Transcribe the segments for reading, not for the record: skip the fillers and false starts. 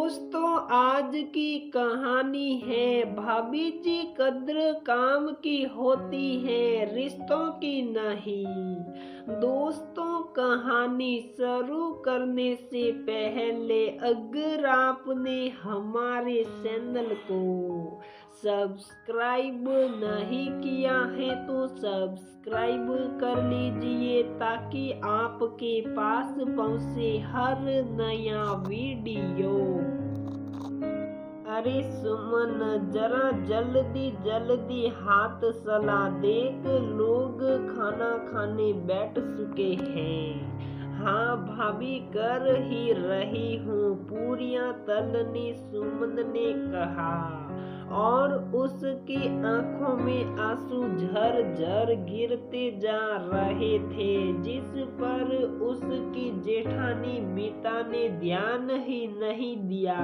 दोस्तों, आज की कहानी है भाभी जी कद्र काम की होती है, रिश्तों की नहीं। दोस्तों, कहानी शुरू करने से पहले अगर आपने हमारे चैनल को सब्सक्राइब नहीं किया है तो सब्सक्राइब कर लीजिए ताकि आपके पास पहुंचे हर नया वीडियो। अरे सुमन, जरा जल्दी जल्दी हाथ चला, देख लोग खाना खाने बैठ चुके हैं। हाँ भाभी, कर ही रही हूँ, पूरियां तलने सुमन ने कहा और उसकी आंखों में आंसू झरझर गिरते जा रहे थे, जिस पर उसकी जेठानी मीता ने ध्यान ही नहीं दिया।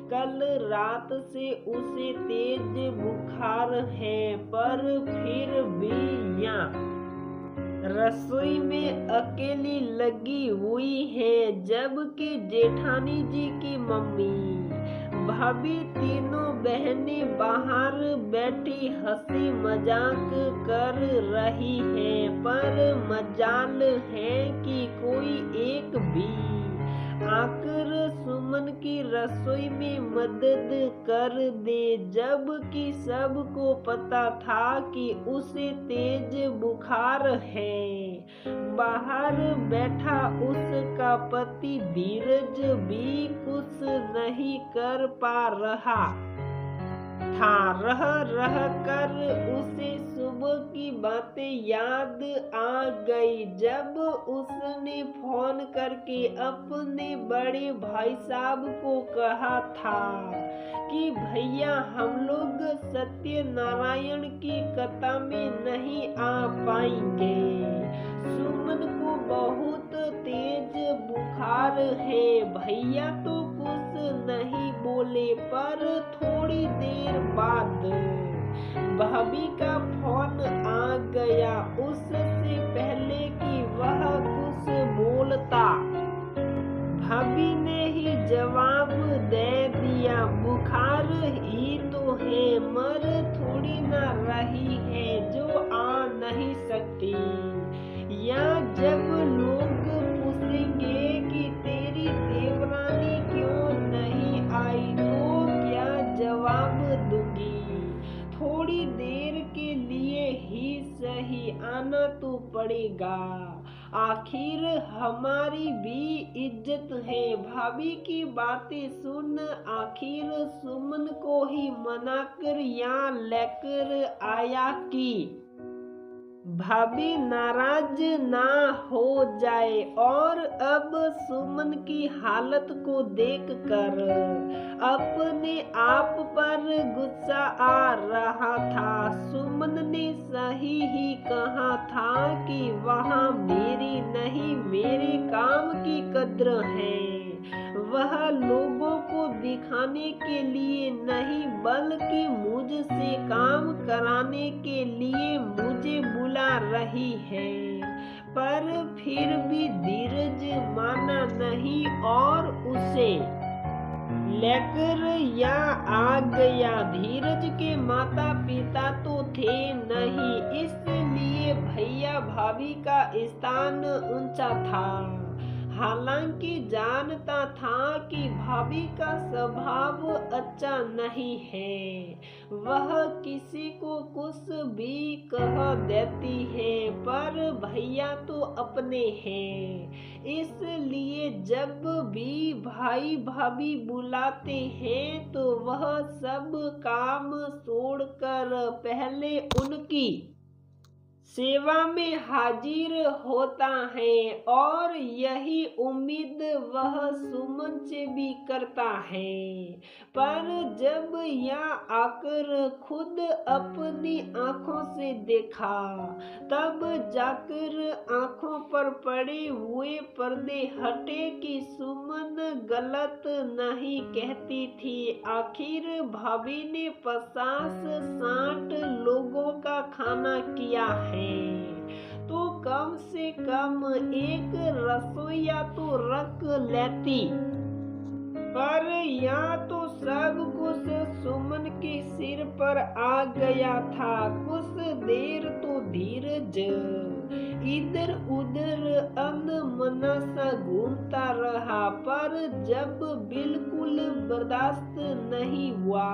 कल रात से उसे तेज बुखार है, पर फिर भी यहाँ रसोई में अकेली लगी हुई है, जबकि जेठानी जी की मम्मी भाभी तीनों बहनें बाहर बैठी हंसी मजाक कर रही हैं, पर मजाल है कि कोई एक भी आकर सुमन की रसोई में मदद कर दे, जबकि सबको पता था कि उसे तेज बुखार है। बाहर बैठा उसका पति धीरज भी कुछ नहीं कर पा रहा था। रह कर उसे सुबह की बातें याद आ गई, जब उसने फोन करके अपने बड़े भाई साहब को कहा था कि भैया, हम लोग सत्यनारायण की कथा में नहीं आ पाएंगे। सुमन को बहुत तेज बुखार है। भैया तो कुछ नहीं बोले, पर थोड़ी देर बाद भाभी का फोन आ गया, उससे पहले कि वह कुछ बोलता भाभी ने ही जवाब दे दिया, बुखार ही तो है, मर थोड़ी ना रही है जो आ नहीं सकती। या जब लोग पूछेंगे कि तेरी देवरानी क्यों नहीं आई, तो क्या जवाब दूंगी? थोड़ी देर के लिए ही सही आना तो पड़ेगा, आखिर हमारी भी इज्जत है। भाभी की बातें सुन आखिर सुमन को ही मनाकर यहाँ लेकर आया कि भाभी नाराज ना हो जाए। और अब सुमन की हालत को देखकर अपने आप पर गुस्सा आ रहा था। सुमन ने सही ही कहा था कि वहाँ मेरी नहीं, मेरे काम की कद्र है। वह लोगों को दिखाने के लिए नहीं, बल्कि मुझसे काम कराने के लिए मुझे बुला रही है। पर फिर भी धीरज माना नहीं और उसे लेकर यहाँ आ गया। धीरज के माता पिता तो थे नहीं, इसलिए भैया भाभी का स्थान ऊंचा था। हालांकि जानता था कि भाभी का स्वभाव अच्छा नहीं है, वह किसी को कुछ भी कह देती है, पर भैया तो अपने हैं, इसलिए जब भी भाई भाभी बुलाते हैं तो वह सब काम छोड़कर पहले उनकी सेवा में हाजिर होता है, और यही उम्मीद वह सुमन से भी करता है। पर जब यहाँ आकर खुद अपनी आंखों से देखा, तब जाकर आंखों पर पड़े हुए पर्दे हटे कि सुमन गलत नहीं कहती थी। आखिर भाभी ने 50-60 लोगों का खाना किया है, तो कम से कम एक रसोईया तो रख लेती। पर पर आ गया था कुछ देर तो धीरज, इधर उधर अनमना सा घूमता रहा, पर जब बिल्कुल बर्दाश्त नहीं हुआ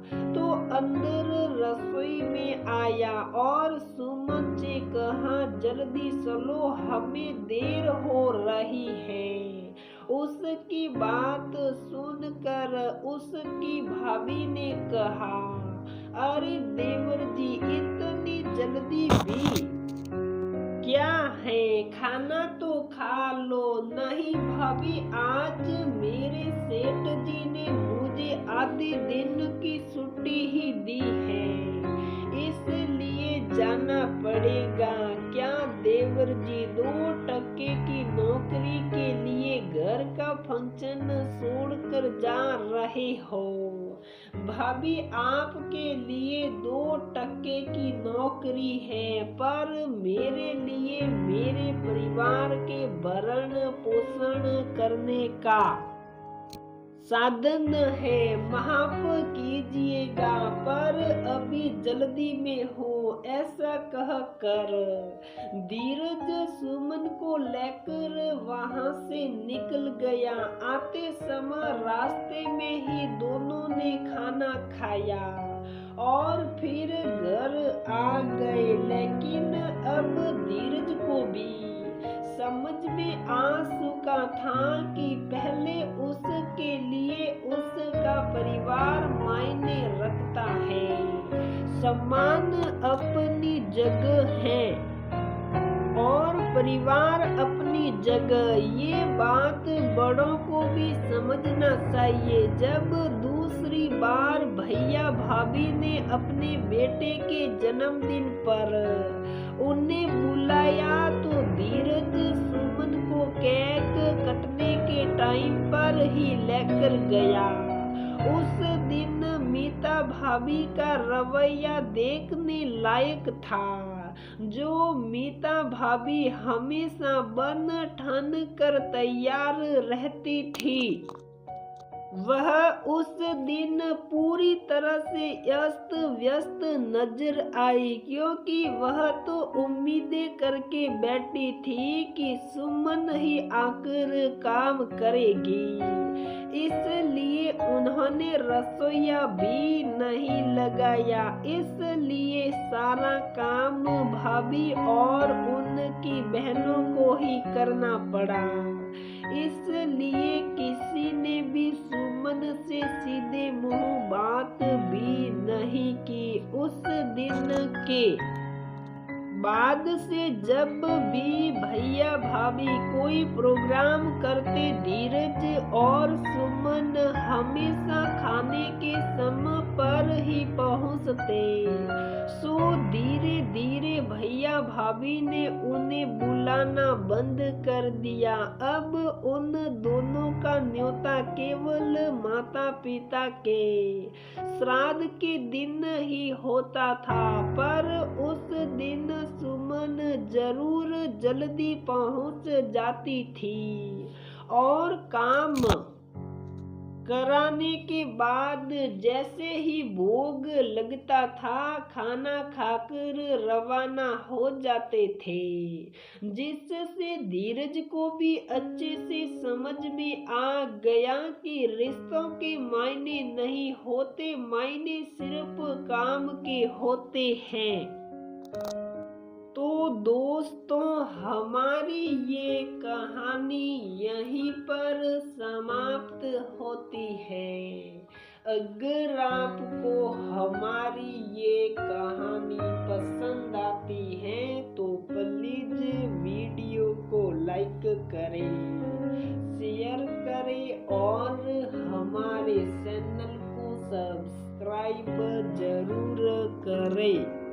तो अंदर रसोई में आया और सुमन से कहा, जल्दी चलो हमें देर हो रही है। उसकी बात सुनकर उसकी भाभी ने कहा, अरे देवर जी, इतनी जल्दी भी क्या है, खाना तो खा लो। नहीं भाभी, आज मेरे सेठ जी ने मुझे आधे दिन की छुट्टी ही दी है, इसलिए जाना पड़ेगा। क्या देवर जी 2 टके की नौकरी के लिए घर का फंक्शन छोड़कर जा रहे हो? भाभी, आपके लिए 2 टके की नौकरी है, पर मेरे लिए मेरे परिवार के भरण पोषण करने का साधन है। माफ कीजिएगा, पर अभी जल्दी में हो। ऐसा कह कर धीरज सुमन को लेकर वहां से निकल गया। आते समय रास्ते में ही दोनों ने खाना खाया और फिर घर आ गए। लेकिन अब धीरज को भी समझ में आ चुका था कि पहले उसके लिए उसका परिवार मायने रखता है। सम्मान अपनी जगह है और परिवार अपनी जगह, ये बात बड़ों को भी समझना चाहिए। जब दूसरी बार भैया भाभी ने अपने बेटे के जन्मदिन पर उन्हें बुलाया तो धीरज सुमन को केक कटने के टाइम पर ही लेकर गया। उस दिन मीता भाभी का रवैया देखने लायक था। जो मीता भाभी हमेशा बन ठन कर तैयार रहती थी, वह उस दिन पूरी तरह से अस्त व्यस्त नजर आई, क्योंकि वह तो उम्मीदें करके बैठी थी कि सुमन ही आकर काम करेगी। इसलिए उन्होंने रसोईया भी नहीं लगाया, इसलिए सारा काम भाभी और उनकी बहनों को ही करना पड़ा। इसलिए किसी ने भी सुमन से सीधे मुंह बात भी नहीं की। उस दिन के बाद से जब भी भैया भाभी कोई प्रोग्राम करते, धीरज और सुमन हमेशा खाने के समय पर ही पहुंचते। सो धीरे धीरे भैया भाभी ने उन्हें बुलाना बंद कर दिया। अब उन दोनों का न्योता केवल माता पिता के श्राद्ध के दिन ही होता था, पर उस दिन सुमन जरूर जल्दी पहुंच जाती थी और काम कराने के बाद जैसे ही भोग लगता था, खाना खाकर रवाना हो जाते थे, जिससे धीरज को भी अच्छे से समझ में आ गया कि रिश्तों के मायने नहीं होते, मायने सिर्फ काम के होते हैं। तो दोस्तों, हमारी ये कहानी यहीं पर समाप्त होती है। अगर आपको हमारी ये कहानी पसंद आती है तो प्लीज वीडियो को लाइक करें, शेयर करें और हमारे चैनल को सब्सक्राइब जरूर करें।